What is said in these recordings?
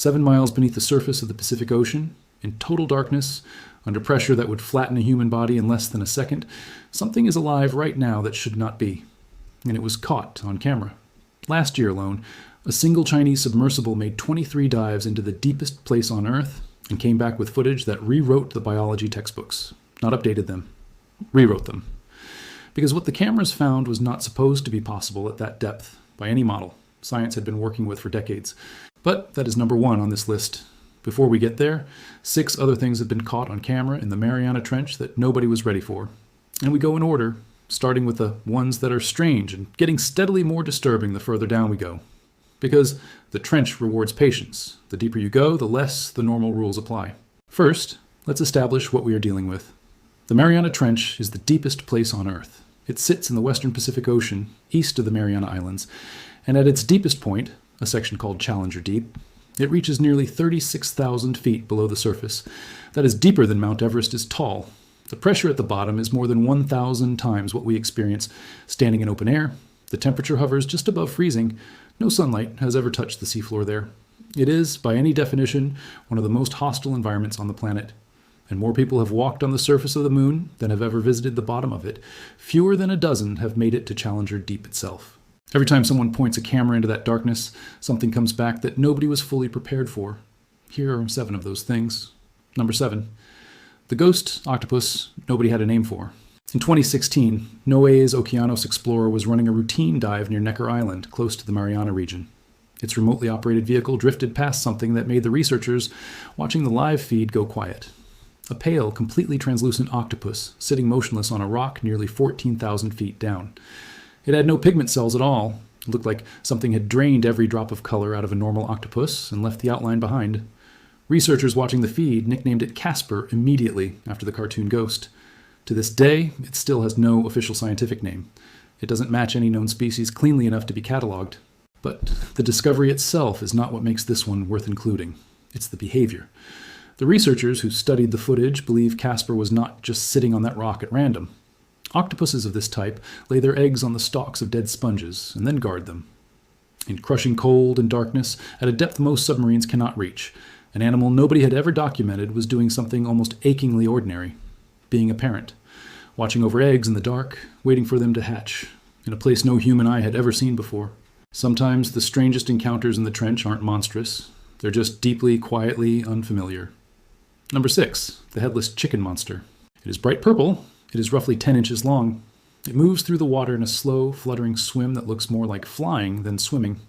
7 miles beneath the surface of the Pacific Ocean, in total darkness, under pressure that would flatten a human body in less than a second, something is alive right now that should not be. And it was caught on camera. Last year alone, a single Chinese submersible made 23 dives into the deepest place on Earth and came back with footage that rewrote the biology textbooks. Not updated them, rewrote them. Because what the cameras found was not supposed to be possible at that depth by any model science had been working with for decades. But that is number 1 on this list. Before we get there, 6 other things have been caught on camera in the Mariana Trench that nobody was ready for. And we go in order, starting with the ones that are strange and getting steadily more disturbing the further down we go. Because the trench rewards patience. The deeper you go, the less the normal rules apply. First, let's establish what we are dealing with. The Mariana Trench is the deepest place on Earth. It sits in the western Pacific Ocean, east of the Mariana Islands, and at its deepest point, a section called Challenger Deep, it reaches nearly 36,000 feet below the surface. That is deeper than Mount Everest is tall. The pressure at the bottom is more than 1,000 times what we experience standing in open air. The temperature hovers just above freezing. No sunlight has ever touched the seafloor there. It is, by any definition, one of the most hostile environments on the planet. And more people have walked on the surface of the moon than have ever visited the bottom of it. Fewer than a dozen have made it to Challenger Deep itself. Every time someone points a camera into that darkness, something comes back that nobody was fully prepared for. Here are 7 of those things. Number 7. The ghost octopus nobody had a name for. In 2016, NOAA's Okeanos Explorer was running a routine dive near Necker Island, close to the Mariana region. Its remotely operated vehicle drifted past something that made the researchers watching the live feed go quiet. A pale, completely translucent octopus sitting motionless on a rock nearly 14,000 feet down. It had no pigment cells at all. It looked like something had drained every drop of color out of a normal octopus and left the outline behind. Researchers watching the feed nicknamed it Casper immediately after the cartoon ghost. To this day, it still has no official scientific name. It doesn't match any known species cleanly enough to be cataloged. But the discovery itself is not what makes this one worth including. It's the behavior. The researchers who studied the footage believe Casper was not just sitting on that rock at random. Octopuses of this type lay their eggs on the stalks of dead sponges and then guard them. In crushing cold and darkness, at a depth most submarines cannot reach, an animal nobody had ever documented was doing something almost achingly ordinary. Being a parent. Watching over eggs in the dark, waiting for them to hatch, in a place no human eye had ever seen before. Sometimes the strangest encounters in the trench aren't monstrous. They're just deeply, quietly unfamiliar. Number 6. The headless chicken monster. It is bright purple. It is roughly 10 inches long. It moves through the water in a slow, fluttering swim that looks more like flying than swimming.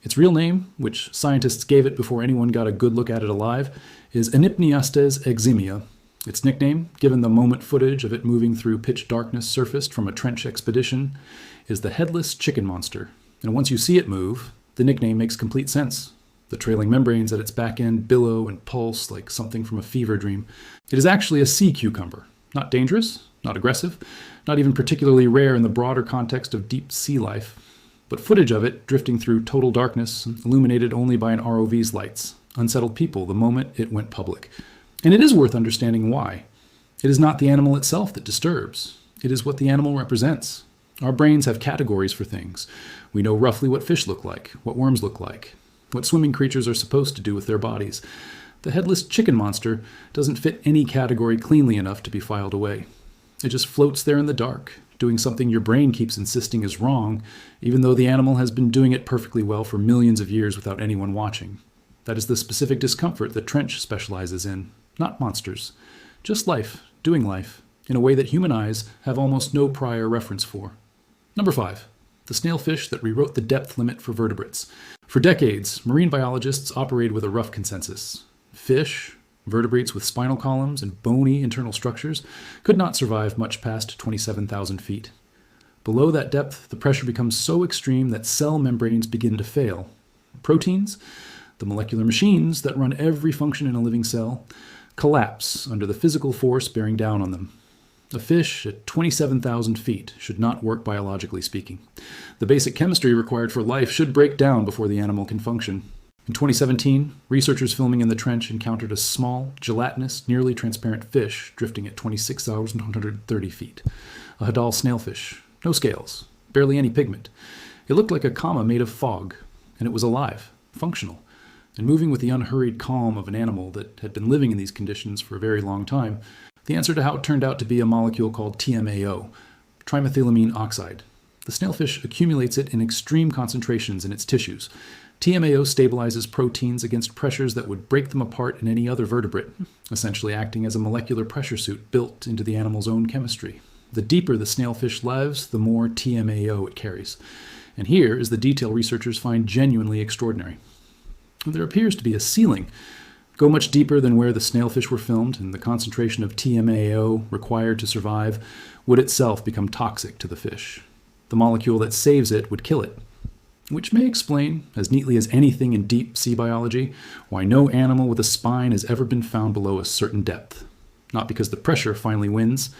Its real name, which scientists gave it before anyone got a good look at it alive, is Anypniastes eximia. Its nickname, given the moment footage of it moving through pitch darkness surfaced from a trench expedition, is the headless chicken monster. And once you see it move, the nickname makes complete sense. The trailing membranes at its back end billow and pulse like something from a fever dream. It is actually a sea cucumber. Not dangerous, not aggressive, not even particularly rare in the broader context of deep sea life, but footage of it drifting through total darkness, illuminated only by an ROV's lights, unsettled people the moment it went public. And it is worth understanding why. It is not the animal itself that disturbs. It is what the animal represents. Our brains have categories for things. We know roughly what fish look like, what worms look like, what swimming creatures are supposed to do with their bodies. The headless chicken monster doesn't fit any category cleanly enough to be filed away. It just floats there in the dark, doing something your brain keeps insisting is wrong, even though the animal has been doing it perfectly well for millions of years without anyone watching. That is the specific discomfort that Trench specializes in, not monsters. Just life, doing life, in a way that human eyes have almost no prior reference for. Number 5. The snailfish that rewrote the depth limit for vertebrates. For decades, marine biologists operated with a rough consensus. Fish, vertebrates with spinal columns and bony internal structures, could not survive much past 27,000 feet. Below that depth, the pressure becomes so extreme that cell membranes begin to fail. Proteins, the molecular machines that run every function in a living cell, collapse under the physical force bearing down on them. A fish at 27,000 feet should not work biologically speaking. The basic chemistry required for life should break down before the animal can function. In 2017, researchers filming in the trench encountered a small, gelatinous, nearly transparent fish drifting at 26,130 feet. A Hadal snailfish. No scales. Barely any pigment. It looked like a comma made of fog. And it was alive. Functional. and moving with the unhurried calm of an animal that had been living in these conditions for a very long time, the answer to how it turned out to be a molecule called TMAO, trimethylamine oxide. The snailfish accumulates it in extreme concentrations in its tissues. TMAO stabilizes proteins against pressures that would break them apart in any other vertebrate, essentially acting as a molecular pressure suit built into the animal's own chemistry. The deeper the snailfish lives, the more TMAO it carries. And here is the detail researchers find genuinely extraordinary. There appears to be a ceiling. Go much deeper than where the snailfish were filmed, and the concentration of TMAO required to survive would itself become toxic to the fish. The molecule that saves it would kill it, which may explain, as neatly as anything in deep sea biology, why no animal with a spine has ever been found below a certain depth. Not because the pressure finally wins,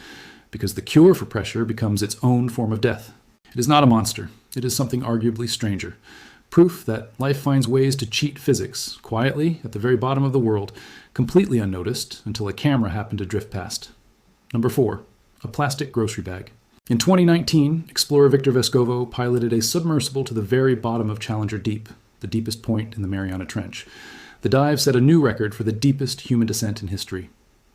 because the cure for pressure becomes its own form of death. It is not a monster. It is something arguably stranger. Proof that life finds ways to cheat physics, quietly, at the very bottom of the world, completely unnoticed until a camera happened to drift past. Number 4, a plastic grocery bag. In 2019, explorer Victor Vescovo piloted a submersible to the very bottom of Challenger Deep, the deepest point in the Mariana Trench. The dive set a new record for the deepest human descent in history.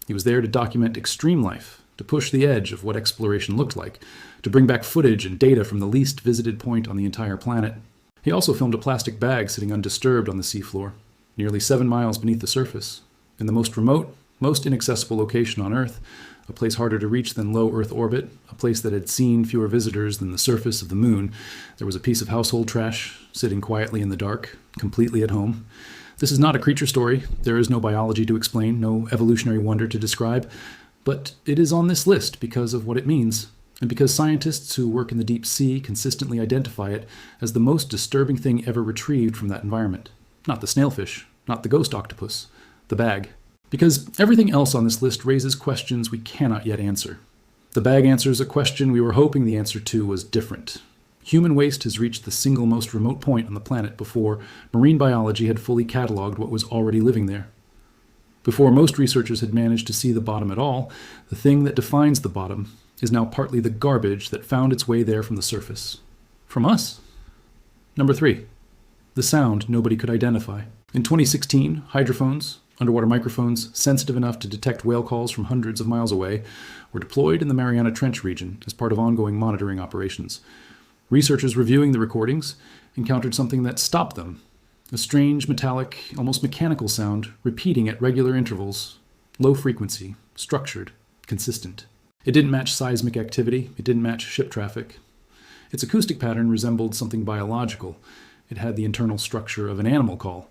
He was there to document extreme life, to push the edge of what exploration looked like, to bring back footage and data from the least visited point on the entire planet. He also filmed a plastic bag sitting undisturbed on the seafloor, nearly 7 miles beneath the surface, in the most remote, most inaccessible location on Earth, a place harder to reach than low Earth orbit, a place that had seen fewer visitors than the surface of the moon. There was a piece of household trash sitting quietly in the dark, completely at home. This is not a creature story. There is no biology to explain, no evolutionary wonder to describe, but it is on this list because of what it means, and because scientists who work in the deep sea consistently identify it as the most disturbing thing ever retrieved from that environment. Not the snailfish, not the ghost octopus, the bag. Because everything else on this list raises questions we cannot yet answer. The bag answers a question we were hoping the answer to was different. Human waste has reached the single most remote point on the planet before marine biology had fully cataloged what was already living there. Before most researchers had managed to see the bottom at all, the thing that defines the bottom is now partly the garbage that found its way there from the surface. From us? Number 3, the sound nobody could identify. In 2016, hydrophones, underwater microphones sensitive enough to detect whale calls from hundreds of miles away, were deployed in the Mariana Trench region as part of ongoing monitoring operations. Researchers reviewing the recordings encountered something that stopped them. A strange, metallic, almost mechanical sound repeating at regular intervals, low frequency, structured, consistent. It didn't match seismic activity, it didn't match ship traffic. Its acoustic pattern resembled something biological. It had the internal structure of an animal call.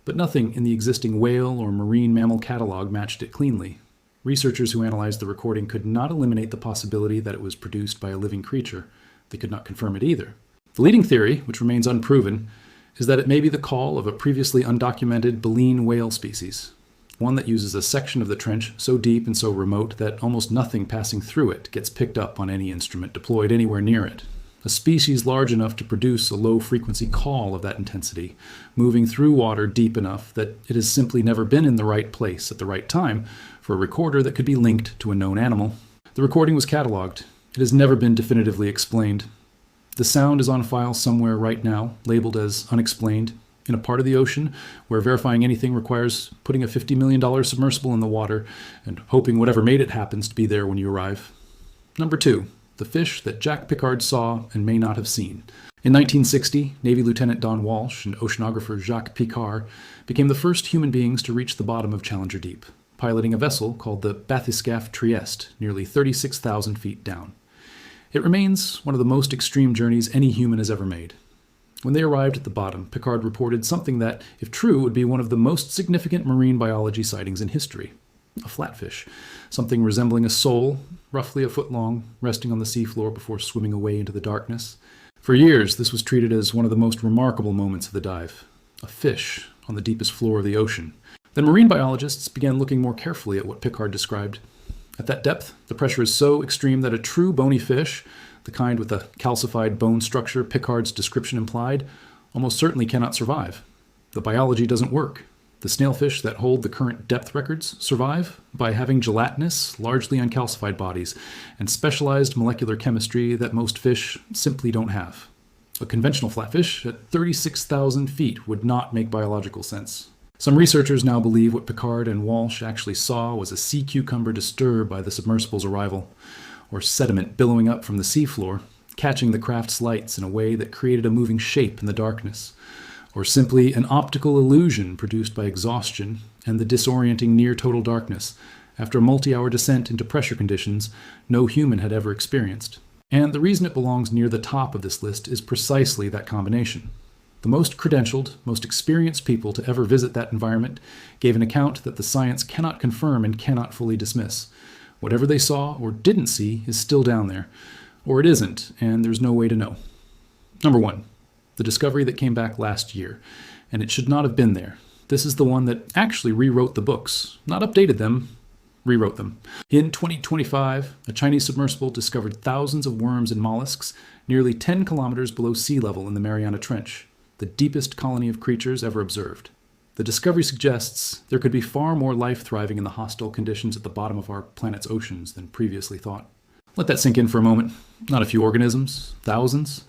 But nothing in the existing whale or marine mammal catalog matched it cleanly. Researchers who analyzed the recording could not eliminate the possibility that it was produced by a living creature. They could not confirm it either. The leading theory, which remains unproven, is that it may be the call of a previously undocumented baleen whale species, one that uses a section of the trench so deep and so remote that almost nothing passing through it gets picked up on any instrument deployed anywhere near it. A species large enough to produce a low-frequency call of that intensity, moving through water deep enough that it has simply never been in the right place at the right time for a recorder that could be linked to a known animal. The recording was cataloged. It has never been definitively explained. The sound is on file somewhere right now, labeled as unexplained, in a part of the ocean where verifying anything requires putting a $50 million submersible in the water and hoping whatever made it happens to be there when you arrive. Number 2. The fish that Jack Pickard saw and may not have seen. In 1960, Navy Lieutenant Don Walsh and oceanographer Jacques Piccard became the first human beings to reach the bottom of Challenger Deep, piloting a vessel called the Bathyscaphe Trieste, nearly 36,000 feet down. It remains one of the most extreme journeys any human has ever made. When they arrived at the bottom, Piccard reported something that, if true, would be one of the most significant marine biology sightings in history. A flatfish, something resembling a sole, roughly a foot long, resting on the seafloor before swimming away into the darkness. For years, this was treated as one of the most remarkable moments of the dive. A fish on the deepest floor of the ocean. Then marine biologists began looking more carefully at what Piccard described. At that depth, the pressure is so extreme that a true bony fish, the kind with the calcified bone structure Piccard's description implied, almost certainly cannot survive. The biology doesn't work. The snailfish that hold the current depth records survive by having gelatinous, largely uncalcified bodies and specialized molecular chemistry that most fish simply don't have. A conventional flatfish at 36,000 feet would not make biological sense. Some researchers now believe what Picard and Walsh actually saw was a sea cucumber disturbed by the submersible's arrival, or sediment billowing up from the seafloor, catching the craft's lights in a way that created a moving shape in the darkness, or simply an optical illusion produced by exhaustion and the disorienting near-total darkness after a multi-hour descent into pressure conditions no human had ever experienced. And the reason it belongs near the top of this list is precisely that combination. The most credentialed, most experienced people to ever visit that environment gave an account that the science cannot confirm and cannot fully dismiss. Whatever they saw or didn't see is still down there, or it isn't, and there's no way to know. Number 1, the discovery that came back last year, and it should not have been there. This is the one that actually rewrote the books, not updated them, rewrote them. In 2025, a Chinese submersible discovered thousands of worms and mollusks nearly 10 kilometers below sea level in the Mariana Trench, the deepest colony of creatures ever observed. The discovery suggests there could be far more life thriving in the hostile conditions at the bottom of our planet's oceans than previously thought. Let that sink in for a moment. Not a few organisms, thousands,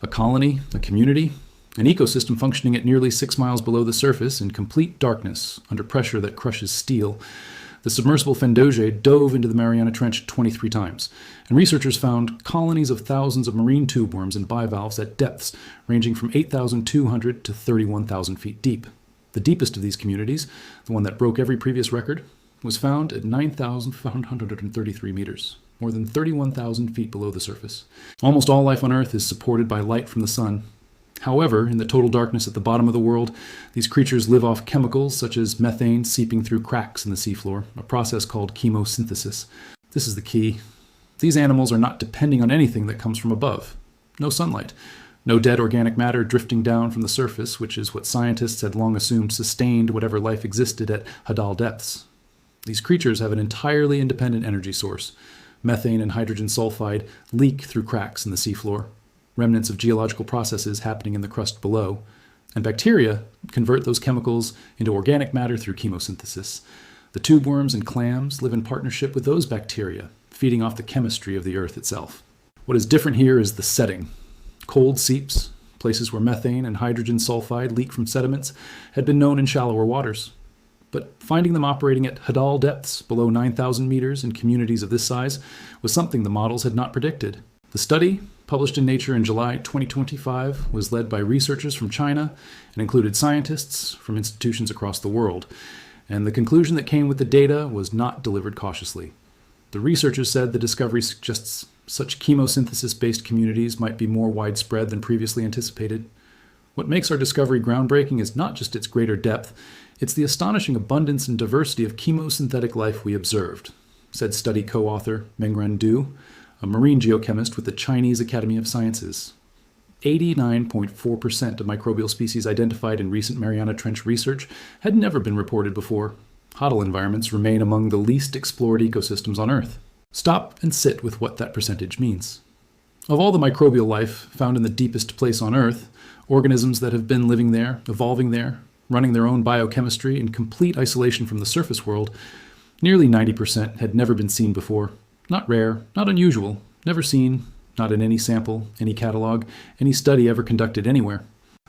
a colony, a community, an ecosystem functioning at nearly 6 miles below the surface in complete darkness under pressure that crushes steel. The submersible Fendoge dove into the Mariana Trench 23 times, and researchers found colonies of thousands of marine tube worms and bivalves at depths ranging from 8,200 to 31,000 feet deep. The deepest of these communities, the one that broke every previous record, was found at 9,533 meters, more than 31,000 feet below the surface. Almost all life on Earth is supported by light from the sun. However, in the total darkness at the bottom of the world, these creatures live off chemicals such as methane seeping through cracks in the seafloor, a process called chemosynthesis. This is the key. These animals are not depending on anything that comes from above. No sunlight. No dead organic matter drifting down from the surface, which is what scientists had long assumed sustained whatever life existed at Hadal depths. These creatures have an entirely independent energy source. Methane and hydrogen sulfide leak through cracks in the seafloor, remnants of geological processes happening in the crust below, and bacteria convert those chemicals into organic matter through chemosynthesis. The tube worms and clams live in partnership with those bacteria, feeding off the chemistry of the Earth itself. What is different here is the setting. Cold seeps, places where methane and hydrogen sulfide leak from sediments, had been known in shallower waters. But finding them operating at Hadal depths below 9,000 meters in communities of this size was something the models had not predicted. The study, published in Nature in July 2025, was led by researchers from China and included scientists from institutions across the world. And the conclusion that came with the data was not delivered cautiously. The researchers said the discovery suggests such chemosynthesis-based communities might be more widespread than previously anticipated. What makes our discovery groundbreaking is not just its greater depth, it's the astonishing abundance and diversity of chemosynthetic life we observed, said study co-author Mengren Du, a marine geochemist with the Chinese Academy of Sciences. 89.4% of microbial species identified in recent Mariana Trench research had never been reported before. Hadal environments remain among the least explored ecosystems on Earth. Stop and sit with what that percentage means. Of all the microbial life found in the deepest place on Earth, organisms that have been living there, evolving there, running their own biochemistry in complete isolation from the surface world, nearly 90% had never been seen before. Not rare, not unusual, never seen, not in any sample, any catalog, any study ever conducted anywhere.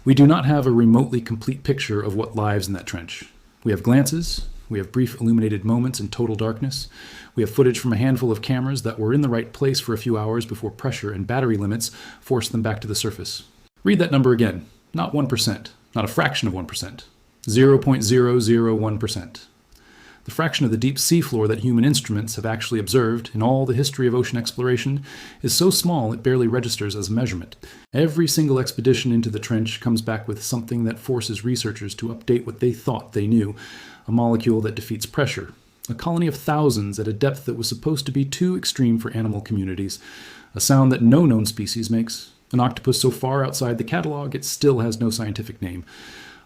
We do not have a remotely complete picture of what lives in that trench. We have glances, we have brief illuminated moments in total darkness, we have footage from a handful of cameras that were in the right place for a few hours before pressure and battery limits forced them back to the surface. Read that number again. Not 1%, not a fraction of 1%. 0.001%. The fraction of the deep seafloor that human instruments have actually observed in all the history of ocean exploration is so small it barely registers as a measurement. Every single expedition into the trench comes back with something that forces researchers to update what they thought they knew, a molecule that defeats pressure, a colony of thousands at a depth that was supposed to be too extreme for animal communities, a sound that no known species makes, an octopus so far outside the catalog it still has no scientific name,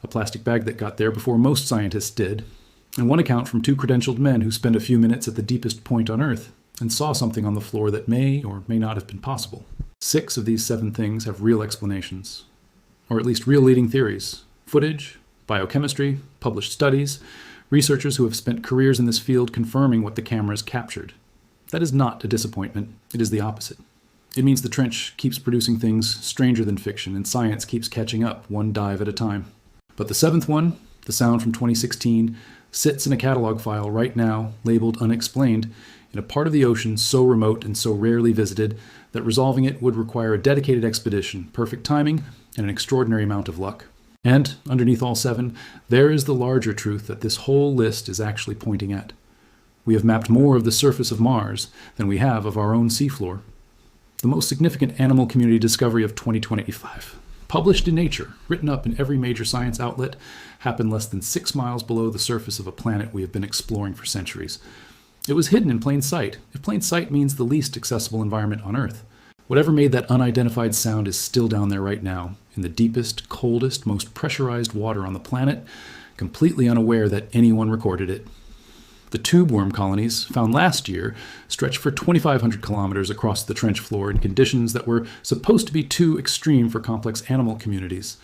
a plastic bag that got there before most scientists did, and one account from two credentialed men who spent a few minutes at the deepest point on Earth and saw something on the floor that may or may not have been possible. 6 of these 7 things have real explanations, or at least real leading theories. Footage, biochemistry, published studies, researchers who have spent careers in this field confirming what the cameras captured. That is not a disappointment, it is the opposite. It means the trench keeps producing things stranger than fiction, and science keeps catching up, one dive at a time. But the seventh one, the sound from 2016, sits in a catalog file right now, labeled unexplained, in a part of the ocean so remote and so rarely visited that resolving it would require a dedicated expedition, perfect timing, and an extraordinary amount of luck. And, underneath all seven, there is the larger truth that this whole list is actually pointing at. We have mapped more of the surface of Mars than we have of our own seafloor. The most significant animal community discovery of 2025, published in Nature, written up in every major science outlet, happened less than 6 miles below the surface of a planet we have been exploring for centuries. It was hidden in plain sight, if plain sight means the least accessible environment on Earth. Whatever made that unidentified sound is still down there right now, in the deepest, coldest, most pressurized water on the planet, completely unaware that anyone recorded it. The tube worm colonies, found last year, stretched for 2,500 kilometers across the trench floor in conditions that were supposed to be too extreme for complex animal communities.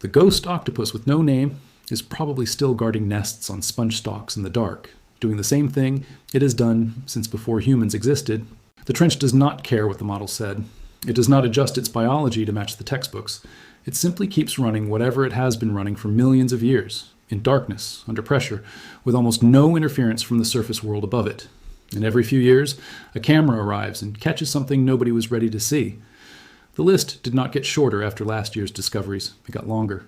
The ghost octopus with no name is probably still guarding nests on sponge stalks in the dark, doing the same thing it has done since before humans existed. The trench does not care what the model said. It does not adjust its biology to match the textbooks. It simply keeps running whatever it has been running for millions of years, in darkness, under pressure, with almost no interference from the surface world above it. And every few years, a camera arrives and catches something nobody was ready to see. The list did not get shorter after last year's discoveries. It got longer.